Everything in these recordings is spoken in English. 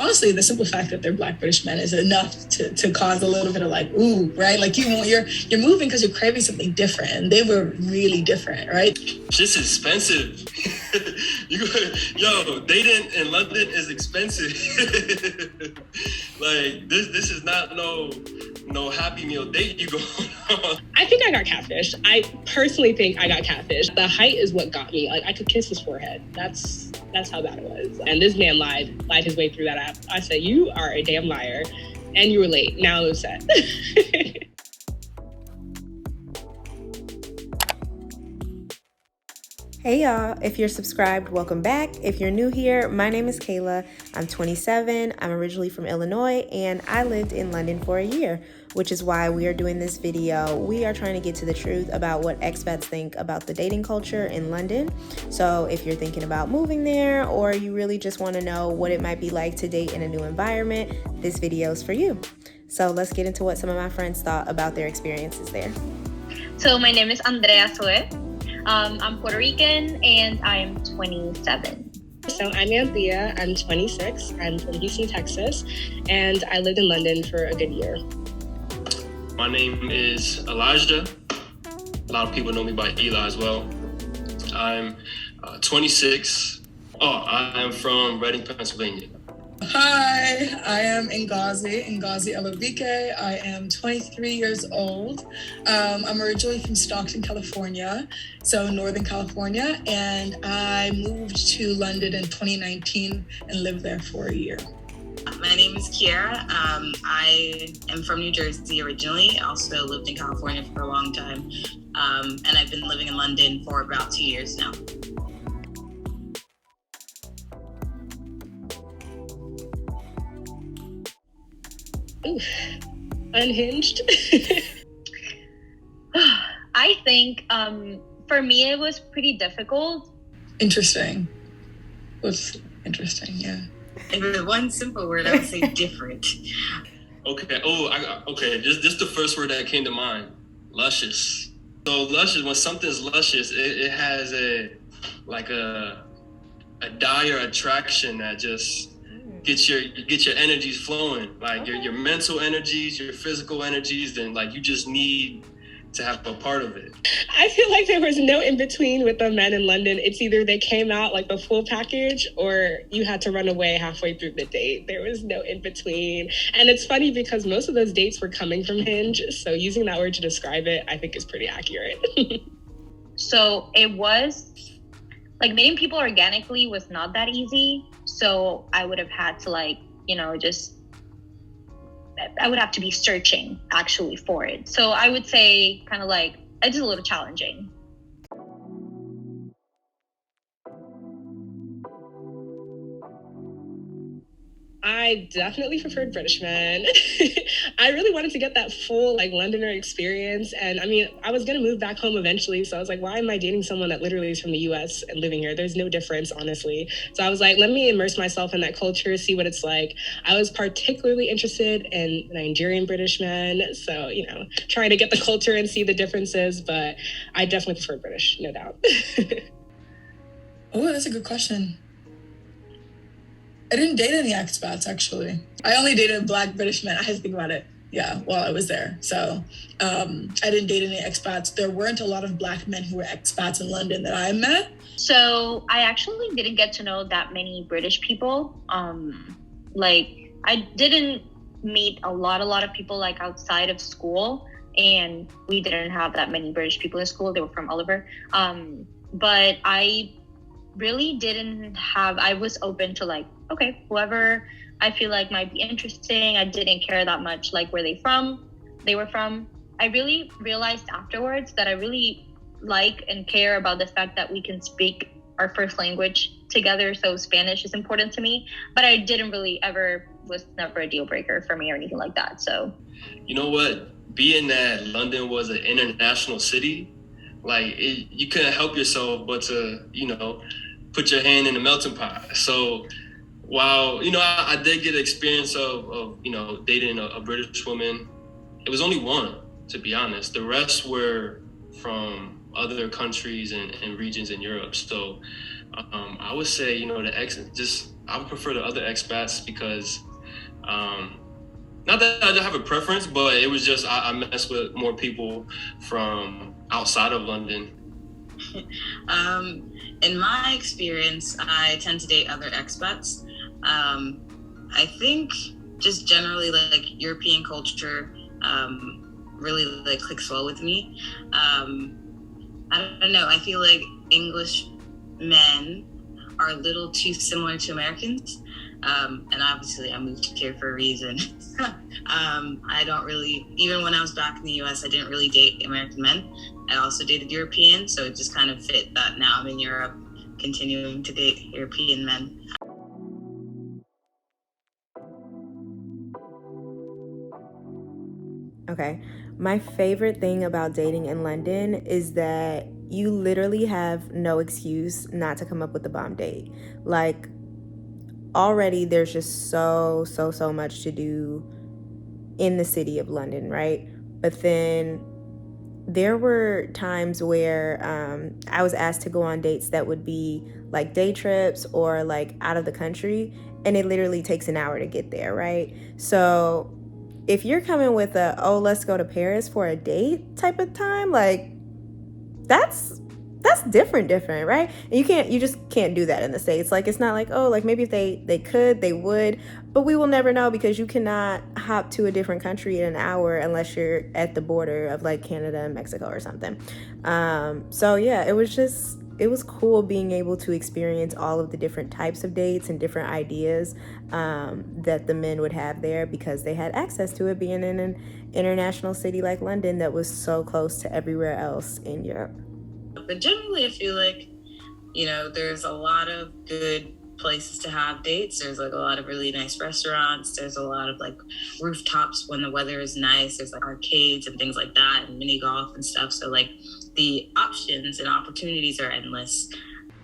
honestly, the simple fact that they're Black British men is enough to cause a little bit of like, ooh, right? Like you're moving because you're craving something different, and they were really different, right? Just expensive. Dating in London is expensive. Like this is not no Happy Meal date you go on. I think I got catfished. I personally think I got catfished. The height is what got me. Like I could kiss his forehead. That's how bad it was. And this man lied his way through that. I said, you are a damn liar, and you were late. Now I'm upset. Hey y'all, if you're subscribed, welcome back. If you're new here, my name is Kayla. I'm 27, I'm originally from Illinois, and I lived in London for a year, which is why we are doing this video. We are trying to get to the truth about what expats think about the dating culture in London. So if you're thinking about moving there, or you really just want to know what it might be like to date in a new environment, this video is for you. So let's get into what some of my friends thought about their experiences there. So my name is Andrea Soe. I'm Puerto Rican and I'm 27. So I'm Anthea, I'm 26, I'm from Houston, Texas, and I lived in London for a good year. My name is Elijah. A lot of people know me by Eli as well. I'm 26. I am from Reading, Pennsylvania. Hi, I am Ngozi Elobike. I am 23 years old. I'm originally from Stockton, California, so Northern California, and I moved to London in 2019 and lived there for a year. My name is Kiara. I am from New Jersey originally. I also lived in California for a long time, and I've been living in London for about 2 years now. Oof. Unhinged. I think for me it was pretty difficult. Interesting. What's interesting? Yeah. In one simple word, I would say different. Okay. Just the first word that came to mind: luscious. So luscious. When something's luscious, it has a dire attraction that just get your energies flowing, like your mental energies, your physical energies, then like you just need to have a part of it. I feel like there was no in between with the men in London. It's either they came out like the full package or you had to run away halfway through the date. There was no in between. And it's funny because most of those dates were coming from Hinge. So using that word to describe it, I think is pretty accurate. So it was like meeting people organically was not that easy. So I would have had to I would have to be searching actually for it. So I would say kind of like, it's a little challenging. I definitely preferred British men. I really wanted to get that full Londoner experience. And I mean, I was going to move back home eventually. So I was like, why am I dating someone that literally is from the US and living here? There's no difference, honestly. So I was like, let me immerse myself in that culture, see what it's like. I was particularly interested in Nigerian British men. So, trying to get the culture and see the differences. But I definitely prefer British, no doubt. Oh, that's a good question. I didn't date any expats, actually. I only dated Black British men. I had to think about it, while I was there. So I didn't date any expats. There weren't a lot of Black men who were expats in London that I met. So I actually didn't get to know that many British people. I didn't meet a lot of people outside of school, and we didn't have that many British people in school. They were from all over. But I really I was open to whoever I feel like might be interesting. I didn't care that much where they were from. I really realized afterwards that I really like and care about the fact that we can speak our first language together. So Spanish is important to me, but I was never a deal breaker for me or anything like that. So, you know what? Being that London was an international city, you couldn't help yourself but to, put your hand in the melting pot. So while, I did get the experience of dating a British woman, it was only one, to be honest. The rest were from other countries and regions in Europe. So I would say, you know, I would prefer the other expats because, not that I don't have a preference, but it was just I mess with more people from outside of London. In my experience, I tend to date other expats. I think just generally like European culture really like clicks well with me. I don't know. I feel like English men are a little too similar to Americans. And obviously I moved here for a reason. I don't really, even when I was back in the US, I didn't really date American men. I also dated European, so it just kind of fit that now I'm in Europe, continuing to date European men. Okay. My favorite thing about dating in London is that you literally have no excuse not to come up with a bomb date. Like, already there's just so much to do in the city of London, right? But then there were times where I was asked to go on dates that would be like day trips or like out of the country, and it literally takes an hour to get there, right? So if you're coming with let's go to Paris for a date type of time, like that's different, right? And you just can't do that in the States. Like, it's not like, oh, like maybe if they could, they would, but we will never know because you cannot hop to a different country in an hour unless you're at the border of like Canada and Mexico or something. So yeah, it was cool being able to experience all of the different types of dates and different ideas that the men would have there because they had access to it, being in an international city like London that was so close to everywhere else in Europe. But generally, I feel like, you know, there's a lot of good places to have dates. There's like a lot of really nice restaurants. There's a lot of like rooftops when the weather is nice. There's like arcades and things like that and mini golf and stuff. So like the options and opportunities are endless.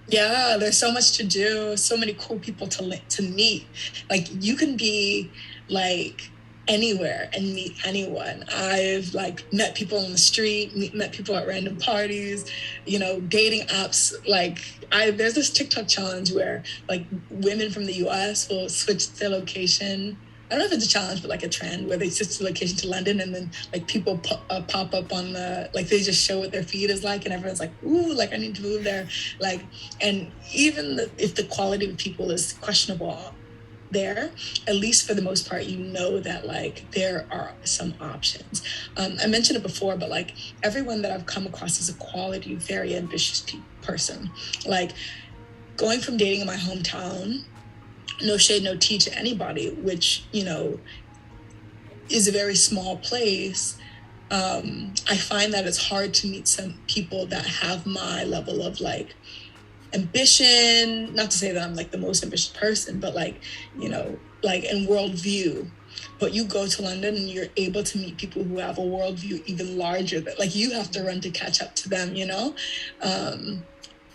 Yeah, there's so much to do, so many cool people to meet. Like, you can be like anywhere and meet anyone. I've like met people on the street, met people at random parties, you know, dating apps. Like, there's this TikTok challenge where like women from the US will switch their location. I don't know if it's a challenge, but like a trend where they switch the location to London, and then like people pop up on the, like they just show what their feed is like, and everyone's like, ooh, like I need to move there. Like, and even if the quality of people is questionable there, at least for the most part, you know that like there are some options. I mentioned it before, but like everyone that I've come across is a quality, very ambitious person. Like, going from dating in my hometown, no shade, no tea to anybody, which, you know, is a very small place. I find that it's hard to meet some people that have my level of like ambition. Not to say that I'm like the most ambitious person, but like, you know, like in worldview. But you go to London and you're able to meet people who have a worldview even larger than, like, you have to run to catch up to them, you know?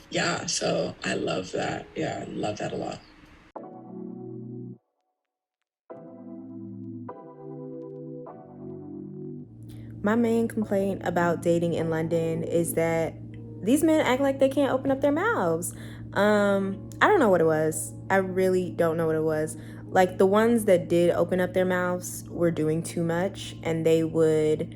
Yeah, so I love that. Yeah, I love that a lot. My main complaint about dating in London is that these men act like they can't open up their mouths. I don't know what it was. I really don't know what it was. Like, the ones that did open up their mouths were doing too much, and they would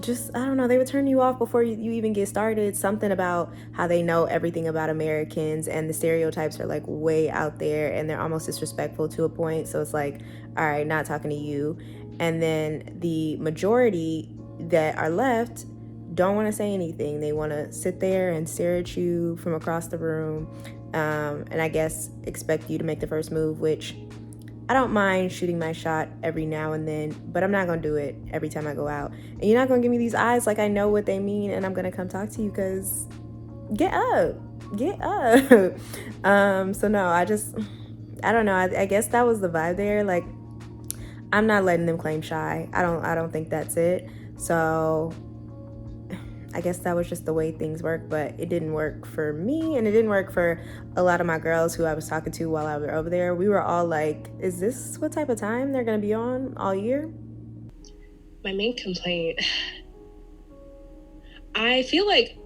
just, I don't know, they would turn you off before you even get started. Something about how they know everything about Americans, and the stereotypes are like way out there, and they're almost disrespectful to a point. So it's like, all right, not talking to you. And then the majority that are left don't want to say anything. They want to sit there and stare at you from across the room, and I guess expect you to make the first move, which I don't mind shooting my shot every now and then, but I'm not going to do it every time I go out. And you're not going to give me these eyes like I know what they mean, and I'm going to come talk to you because get up. So no, I don't know. I guess that was the vibe there. Like, I'm not letting them claim shy. I don't think that's it. So I guess that was just the way things work, but it didn't work for me, and it didn't work for a lot of my girls who I was talking to while I was over there. We were all like, is this what type of time they're going to be on all year? My main complaint, I feel like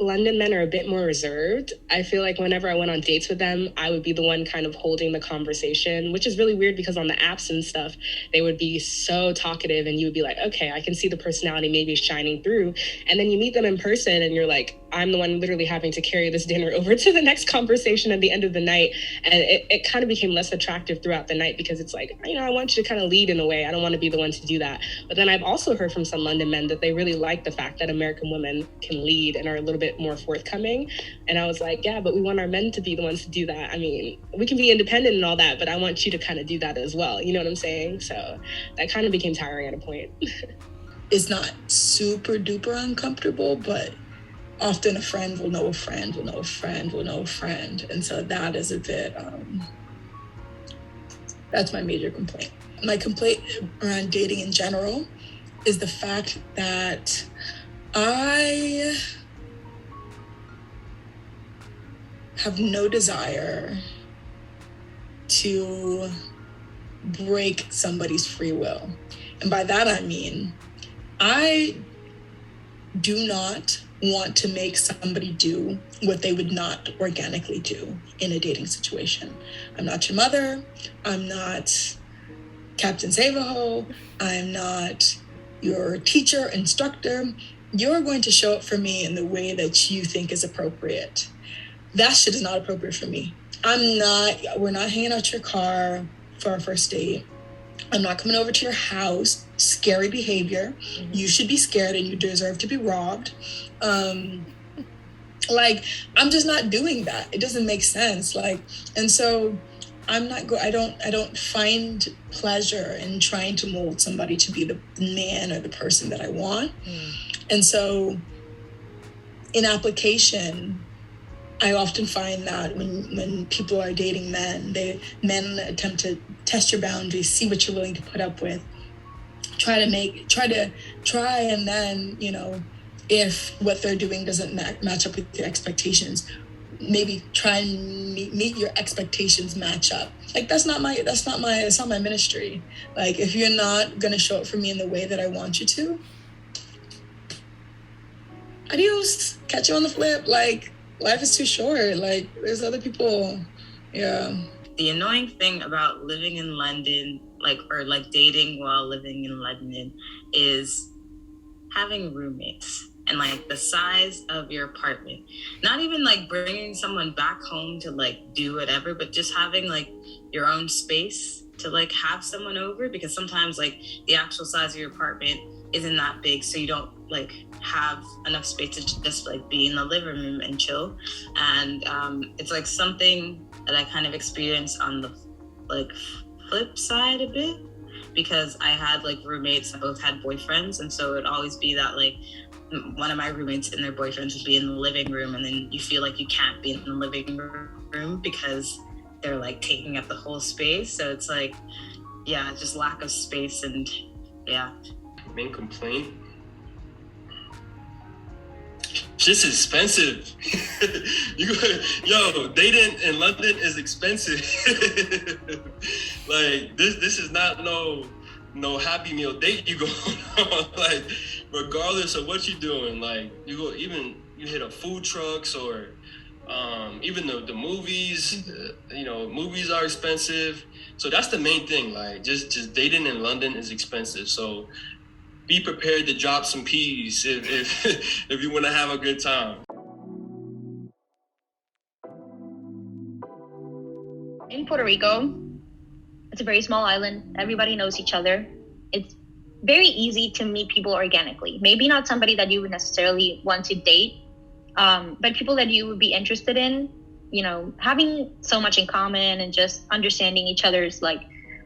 London men are a bit more reserved. I feel like whenever I went on dates with them, I would be the one kind of holding the conversation, which is really weird because on the apps and stuff, they would be so talkative and you would be like, okay, I can see the personality maybe shining through. And then you meet them in person and you're like, I'm the one literally having to carry this dinner over to the next conversation at the end of the night. And it kind of became less attractive throughout the night because it's like, I want you to kind of lead in a way. I don't want to be the one to do that. But then I've also heard from some London men that they really like the fact that American women can lead and are a little bit more forthcoming. And I was like, yeah, but we want our men to be the ones to do that. I mean, we can be independent and all that, but I want you to kind of do that as well. You know what I'm saying? So that kind of became tiring at a point. It's not super duper uncomfortable, but often a friend will know a friend will know a friend will know a friend. And so that is a bit, that's my major complaint. My complaint around dating in general is the fact that I have no desire to break somebody's free will. And by that I mean, I do not want to make somebody do what they would not organically do in a dating situation. I'm not your mother. I'm not Captain Save-A-Ho. I'm not your teacher, instructor. You're going to show up for me in the way that you think is appropriate. That shit is not appropriate for me. We're not hanging out your car for our first date. I'm not coming over to your house. Scary behavior. Mm-hmm. You should be scared and you deserve to be robbed. I'm just not doing that. It doesn't make sense. And so I don't find pleasure in trying to mold somebody to be the man or the person that I want. And so in application, I often find that when people are dating men attempt to test your boundaries, see what you're willing to put up with, try and then, if what they're doing doesn't match up with your expectations, maybe try and meet your expectations match up. That's not my ministry. If you're not gonna show up for me in the way that I want you to, adios, catch you on the flip. Life is too short. There's other people. Yeah. The annoying thing about living in London, or dating while living in London, is having roommates and the size of your apartment. Not even bringing someone back home to do whatever, but just having your own space to have someone over, because sometimes the actual size of your apartment isn't that big, so you don't have enough space to just be in the living room and chill. And it's something that I kind of experienced on the flip side a bit, because I had roommates that both had boyfriends, and so it'd always be that one of my roommates and their boyfriends would be in the living room, and then you feel you can't be in the living room because they're taking up the whole space. So it's just lack of space. And yeah, main complaint, shit's expensive. Dating in London is expensive. This is not no Happy Meal date you go on. Regardless of what you're doing, you hit up food trucks or even the movies. Movies are expensive. So that's the main thing. Just dating in London is expensive. So be prepared to drop some peas if you want to have a good time. In Puerto Rico, it's a very small island. Everybody knows each other. It's very easy to meet people organically. Maybe not somebody that you would necessarily want to date, but people that you would be interested in, having so much in common and just understanding each other's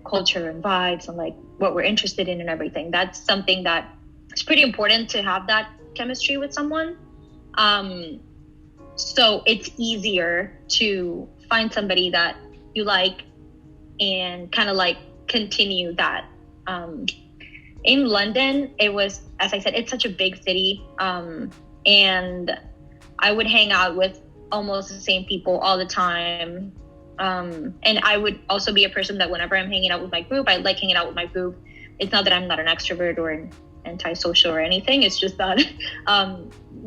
culture and vibes and what we're interested in and everything. That's something that is pretty important, to have that chemistry with someone. So it's easier to find somebody that you like and kind of continue that. In London, it was, as I said, it's such a big city. And I would hang out with almost the same people all the time. And I would also be a person that whenever I'm hanging out with my group, I like hanging out with my group. It's not that I'm not an extrovert or antisocial or anything. It's just that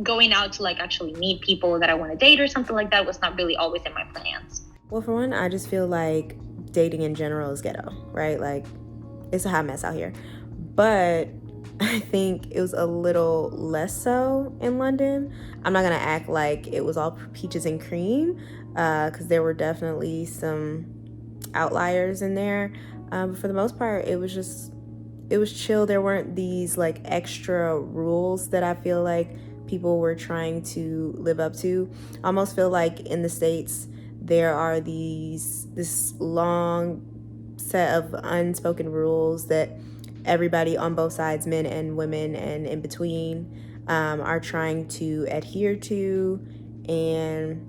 going out to like actually meet people that I want to date or something like that was not really always in my plans. Well, for one, I just feel like dating in general is ghetto, right? Like, it's a hot mess out here. But I think it was a little less so in London. I'm not gonna act like it was all peaches and cream, because there were definitely some outliers in there. But for the most part, it was chill. There weren't these like extra rules that I feel like people were trying to live up to. I almost feel like in the States, there are this long set of unspoken rules that everybody on both sides, men and women and in between, are trying to adhere to. And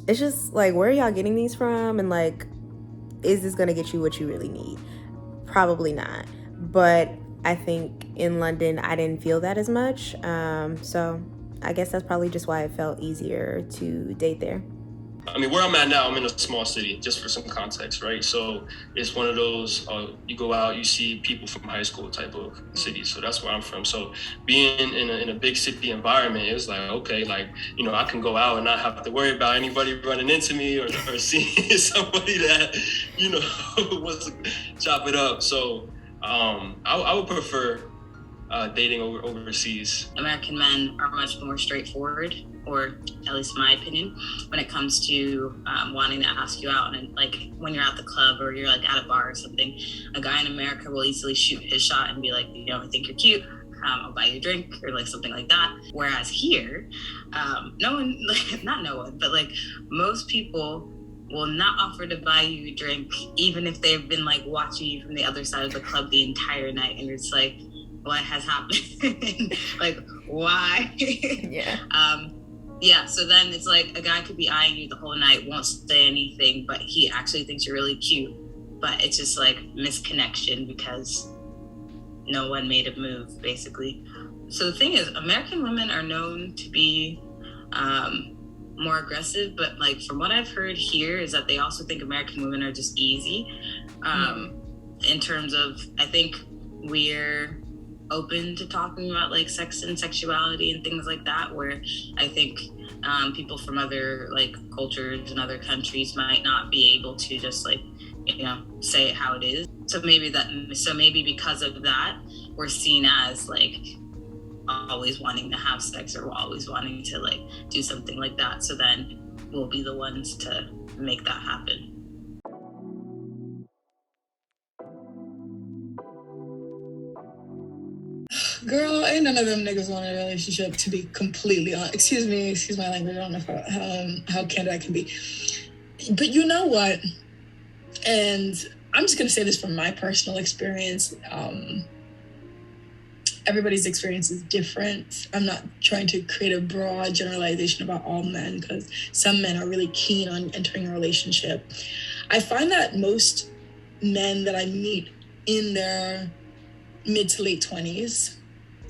it's just like, where are y'all getting these from? And like, is this gonna get you what you really need? Probably not. But I think in London, I didn't feel that as much. So I guess that's probably just why it felt easier to date there. I mean, where I'm at now, I'm in a small city, just for some context, right? So it's one of those, you go out, you see people from high school type of cities. So that's where I'm from. So being in a big city environment, it was like, okay, like, you know, I can go out and not have to worry about anybody running into me or seeing somebody that, you know, wants to chop it up. So I would prefer dating overseas. American men are much more straightforward, or at least in my opinion, when it comes to wanting to ask you out. And like when you're at the club or you're like at a bar or something, a guy in America will easily shoot his shot and be like, you know, I think you're cute, I'll buy you a drink, or like something like that. Whereas here, no one, like, not no one, but like most people will not offer to buy you a drink, even if they've been like watching you from the other side of the club the entire night. And it's like, what has happened? Like, why? Yeah. Yeah, so then it's like a guy could be eyeing you the whole night, won't say anything, but he actually thinks you're really cute. But it's just like misconnection because no one made a move, basically. So the thing is, American women are known to be more aggressive, but like from what I've heard here is that they also think American women are just easy. In terms of, I think we're open to talking about like sex and sexuality and things like that, where I think people from other like cultures and other countries might not be able to just like, you know, say it how it is. So maybe because of that, we're seen as like always wanting to have sex or always wanting to like do something like that. So then we'll be the ones to make that happen. Girl, ain't none of them niggas want a relationship, to be completely honest. Excuse my language. I don't know how candid I can be. But you know what? And I'm just going to say this from my personal experience. Everybody's experience is different. I'm not trying to create a broad generalization about all men, because some men are really keen on entering a relationship. I find that most men that I meet in their mid to late 20s,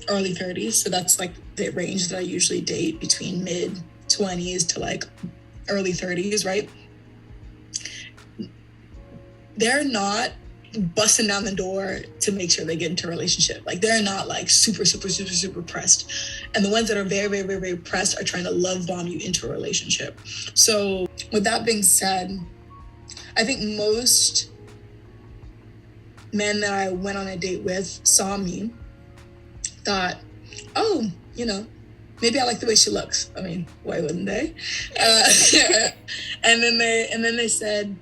early 30s, so that's like the range that I usually date, between mid 20s to like early 30s, right? They're not busting down the door to make sure they get into a relationship. Like, they're not like super pressed. And the ones that are very, very, very, very pressed are trying to love bomb you into a relationship. So with that being said, I think most men that I went on a date with saw me, thought, oh, you know, maybe I like the way she looks. I mean, why wouldn't they? And then they said,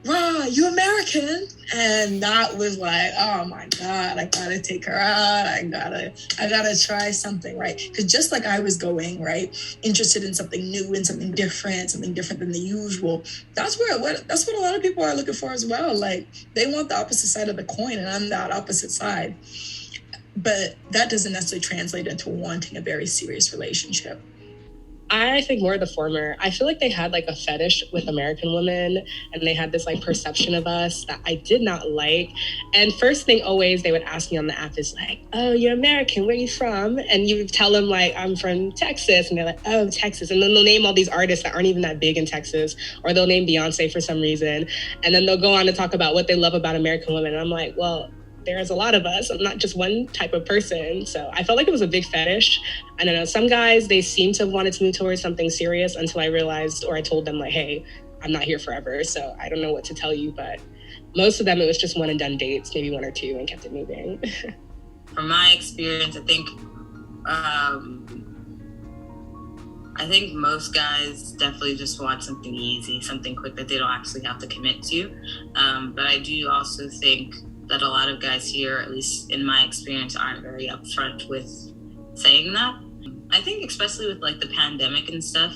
"Rah, you American?" And that was like, oh my God, I gotta take her out. I gotta try something, right? Because just like I was going, right, interested in something new and something different than the usual. That's what a lot of people are looking for as well. Like, they want the opposite side of the coin, and I'm that opposite side. But that doesn't necessarily translate into wanting a very serious relationship. I think more of the former. I feel like they had like a fetish with American women, and they had this like perception of us that I did not like. And first thing always they would ask me on the app is like, "Oh, you're American, where are you from?" And you tell them like, "I'm from Texas." And they're like, "Oh, Texas." And then they'll name all these artists that aren't even that big in Texas, or they'll name Beyonce for some reason. And then they'll go on to talk about what they love about American women. And I'm like, well, there's a lot of us. I'm not just one type of person. So I felt like it was a big fetish. I don't know. Some guys, they seem to have wanted to move towards something serious until I realized, or I told them like, hey, I'm not here forever. So I don't know what to tell you, but most of them, it was just one and done dates, maybe one or two, and kept it moving. From my experience, I think most guys definitely just want something easy, something quick that they don't actually have to commit to. But I do also think that a lot of guys here, at least in my experience, aren't very upfront with saying that. I think especially with like the pandemic and stuff,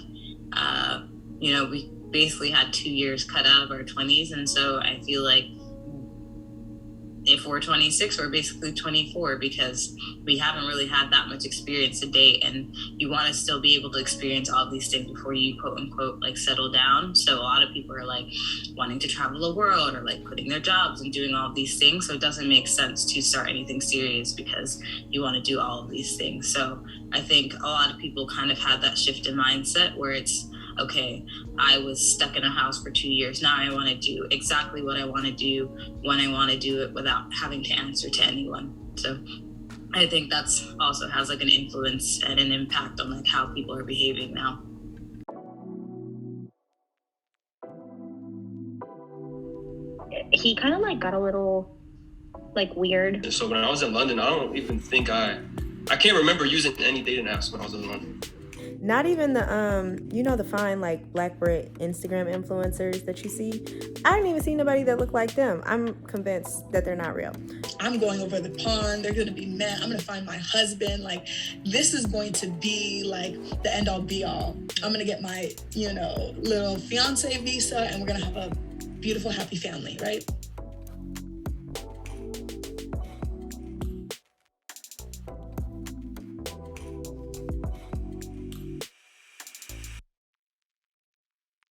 we basically had 2 years cut out of our 20s. And so I feel like if we're 26, we're basically 24 because we haven't really had that much experience to date, and you want to still be able to experience all these things before you quote unquote like settle down. So a lot of people are like wanting to travel the world or like quitting their jobs and doing all these things. So it doesn't make sense to start anything serious because you want to do all of these things. So I think a lot of people kind of had that shift in mindset where it's, okay, I was stuck in a house for 2 years. Now I want to do exactly what I want to do when I want to do it without having to answer to anyone. So I think that's also has like an influence and an impact on like how people are behaving now. He kind of like got a little like weird. So when I was in London, I don't even think I can't remember using any dating apps when I was in London. Not even the the fine like Black Brit Instagram influencers that you see. I didn't even see nobody that looked like them. I'm convinced that they're not real. I'm going over the pond. They're going to be met. I'm going to find my husband. Like, this is going to be like the end all be all. I'm going to get my, little fiance visa, and we're going to have a beautiful, happy family, right?